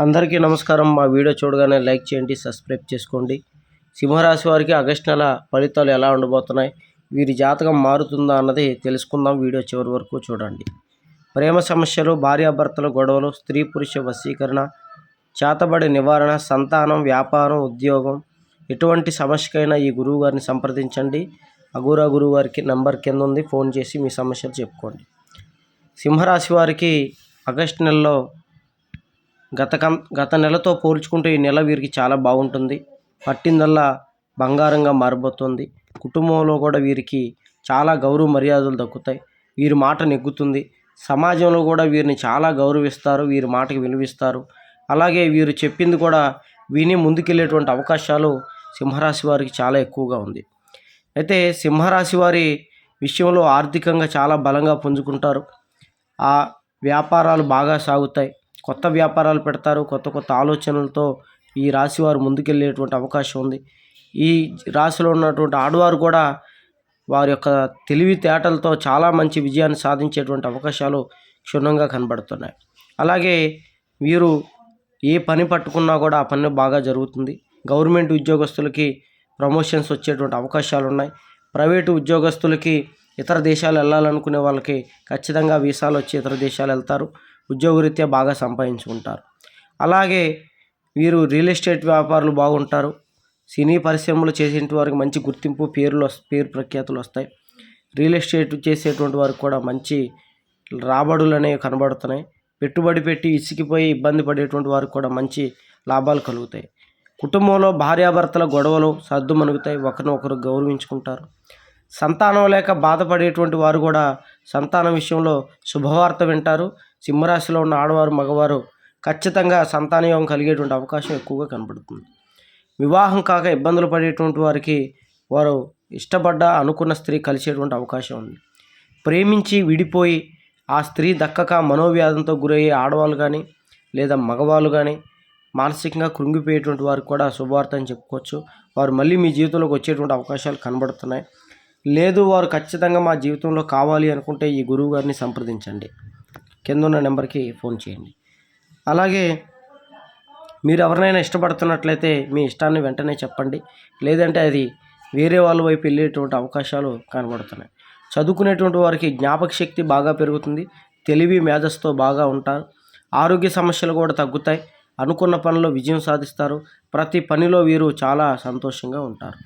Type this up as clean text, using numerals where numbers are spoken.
అందరికీ నమస్కారం. మా వీడియో చూడగానే లైక్ చేయండి, సబ్స్క్రైబ్ చేసుకోండి. సింహరాశి వారికి ఆగస్టు నెల ఫలితాలు ఎలా ఉండబోతున్నాయి, వీరి జాతకం మారుతుందా అన్నది తెలుసుకుందాం. వీడియో చివరి వరకు చూడండి. ప్రేమ సమస్యలు, భార్యాభర్తల గొడవలు, స్త్రీ పురుష వశీకరణ, చేతబడి నివారణ, సంతానం, వ్యాపారం, ఉద్యోగం, ఎటువంటి సమస్యకైనా ఈ గురువు గారిని సంప్రదించండి. అఘోరా గురువు గారికి నంబర్ కింద ఉంది, ఫోన్ చేసి మీ సమస్యలు చెప్పుకోండి. సింహరాశి వారికి ఆగస్టు నెలలో గత నెలతో పోల్చుకుంటే ఈ నెల వీరికి చాలా బాగుంటుంది. పట్టిందల్లా బంగారంగా మారబోతుంది. కుటుంబంలో కూడా వీరికి చాలా గౌరవ మర్యాదలు దక్కుతాయి. వీరి మాట నెగ్గుతుంది. సమాజంలో కూడా వీరిని చాలా గౌరవిస్తారు, వీరి మాటకి విలువిస్తారు. అలాగే వీరు చెప్పింది కూడా విని ముందుకెళ్ళేటువంటి అవకాశాలు సింహరాశి వారికి చాలా ఎక్కువగా ఉంది. అయితే సింహరాశి వారి విషయంలో ఆర్థికంగా చాలా బలంగా పుంజుకుంటారు. ఆ వ్యాపారాలు బాగా సాగుతాయి. కొత్త వ్యాపారాలు పెడతారు. కొత్త ఆలోచనలతో ఈ రాశి వారు ముందుకెళ్ళేటువంటి అవకాశం ఉంది. ఈ రాశిలో ఉన్నటువంటి ఆడవారు కూడా వారి యొక్క తెలివితేటలతో చాలా మంచి విజయాన్ని సాధించేటువంటి అవకాశాలు క్షుణ్ణంగా కనబడుతున్నాయి. అలాగే వీరు ఏ పని పట్టుకున్నా కూడా ఆ పని బాగా జరుగుతుంది. గవర్నమెంట్ ఉద్యోగస్తులకి ప్రమోషన్స్ వచ్చేటువంటి అవకాశాలు ఉన్నాయి. ప్రైవేటు ఉద్యోగస్తులకి ఇతర దేశాలు వెళ్ళాలనుకునే వాళ్ళకి ఖచ్చితంగా వీసాలు వచ్చి ఇతర దేశాలు వెళ్తారు. ఉద్యోగరీత్యా బాగా సంపాదించుకుంటారు. అలాగే వీరు రియల్ ఎస్టేట్ వ్యాపారులు బాగుంటారు. సినీ పరిశ్రమలు చేసేటువంటి వారికి మంచి గుర్తింపు, పేరు ప్రఖ్యాతులు వస్తాయి. రియల్ ఎస్టేట్ చేసేటువంటి వారికి కూడా మంచి రాబడులు అనేవి కనబడుతున్నాయి. పెట్టుబడి పెట్టి ఇసికిపోయి ఇబ్బంది పడేటువంటి వారికి కూడా మంచి లాభాలు కలుగుతాయి. కుటుంబంలో భార్యాభర్తల గొడవలు సర్దుమణుగుతాయి. ఒకరినొకరు గౌరవించుకుంటారు. సంతానం లేక బాధపడేటువంటి వారు కూడా సంతానం విషయంలో శుభవార్త వింటారు. సింహరాశిలో ఉన్న ఆడవారు, మగవారు ఖచ్చితంగా సంతానయోగం కలిగేటువంటి అవకాశం ఎక్కువగా కనబడుతుంది. వివాహం కాక ఇబ్బందులు పడేటువంటి వారికి వారు ఇష్టపడ్డ అనుకున్న స్త్రీ కలిసేటువంటి అవకాశం ఉంది. ప్రేమించి విడిపోయి ఆ స్త్రీ దక్కక మనోవ్యాధంతో గురయ్యే ఆడవాళ్ళు కానీ లేదా మగవాళ్ళు కానీ మానసికంగా కృంగిపోయేటువంటి వారికి కూడా శుభవార్త అని చెప్పుకోవచ్చు. వారు మళ్ళీ మీ జీవితంలోకి వచ్చేటువంటి అవకాశాలు కనబడుతున్నాయి. లేదు వారు ఖచ్చితంగా మా జీవితంలో కావాలి అనుకుంటే ఈ గురువు గారిని సంప్రదించండి. కింద ఉన్న నెంబర్కి ఫోన్ చేయండి. అలాగే మీరు ఎవరినైనా ఇష్టపడుతున్నట్లయితే మీ ఇష్టాన్ని వెంటనే చెప్పండి. లేదంటే అది వేరే వాళ్ళ వైపు వెళ్ళేటువంటి అవకాశాలు కనబడుతున్నాయి. చదువుకునేటువంటి వారికి జ్ఞాపక శక్తి బాగా పెరుగుతుంది. తెలివి మేధస్సుతో బాగా ఉంటారు. ఆరోగ్య సమస్యలు కూడా తగ్గుతాయి. అనుకున్న పనిలో విజయం సాధిస్తారు. ప్రతి పనిలో వీరు చాలా సంతోషంగా ఉంటారు.